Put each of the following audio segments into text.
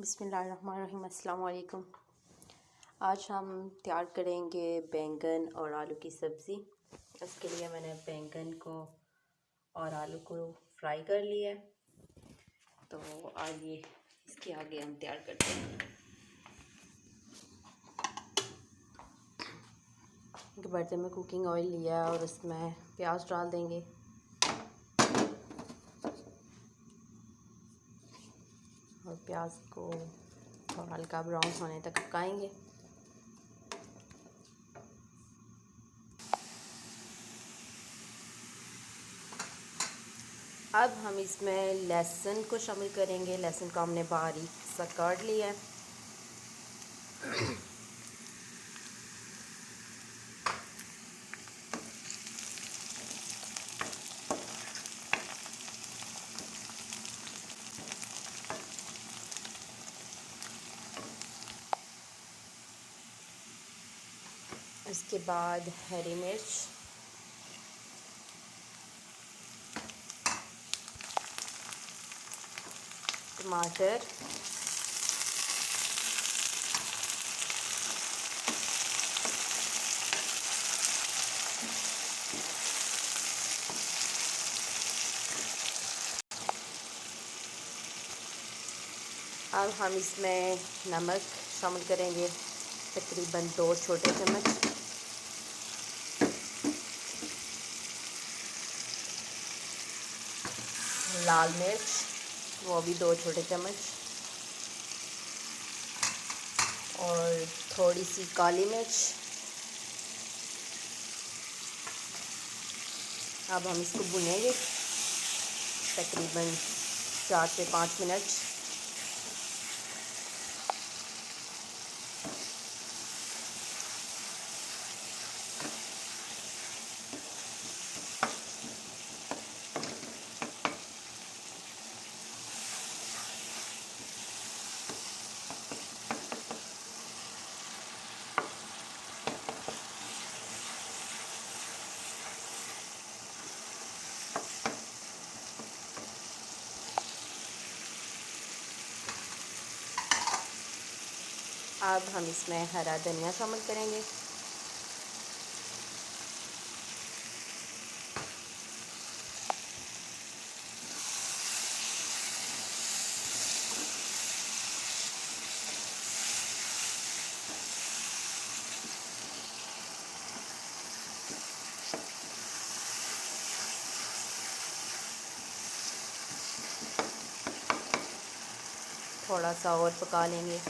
बिस्मिल्लाहिर्रहमानिर्रहीम। अस्सलाम वालेकुम। आज हम तैयार करेंगे बैंगन और आलू की सब्ज़ी। उसके लिए मैंने बैंगन को और आलू को फ्राई कर लिया है। तो आइए इसके आगे हम तैयार करते हैं। एक बर्तन में कुकिंग ऑयल लिया है और उसमें प्याज डाल देंगे। और प्याज को थोड़ा हल्का ब्राउन होने तक पकाएंगे। अब हम इसमें लहसुन को शामिल करेंगे। लहसुन को हमने बारीक सा काट लिया है। उसके बाद हरी मिर्च, टमाटर, अब हम इसमें नमक शामिल करेंगे, तकरीबन 2 छोटे चम्मच। लाल मिर्च, वो भी 2 छोटे चम्मच। और थोड़ी सी काली मिर्च। अब हम इसको भुनेंगे तकरीबन 4 से 5 मिनट। अब हम इसमें हरा धनिया शामिल करेंगे। थोड़ा सा और पका लेंगे।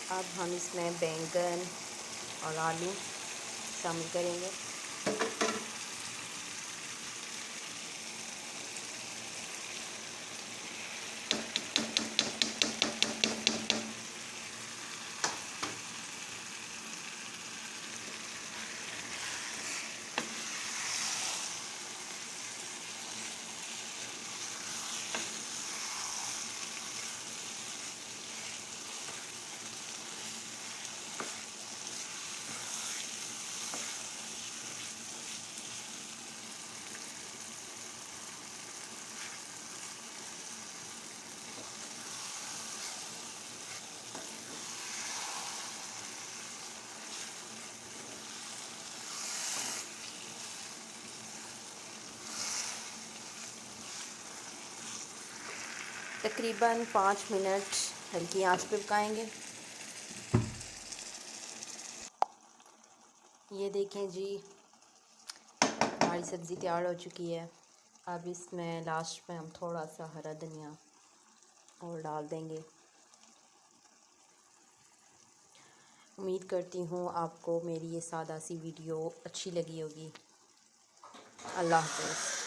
अब हम इसमें बैंगन और आलू शामिल करेंगे। तकरीबन 5 मिनट हल्की आंच पे पकाएंगे। ये देखें जी, हमारी सब्ज़ी तैयार हो चुकी है। अब इसमें लास्ट में हम थोड़ा सा हरा धनिया और डाल देंगे। उम्मीद करती हूँ आपको मेरी ये सादा सी वीडियो अच्छी लगी होगी। अल्लाह हाफ़िज़।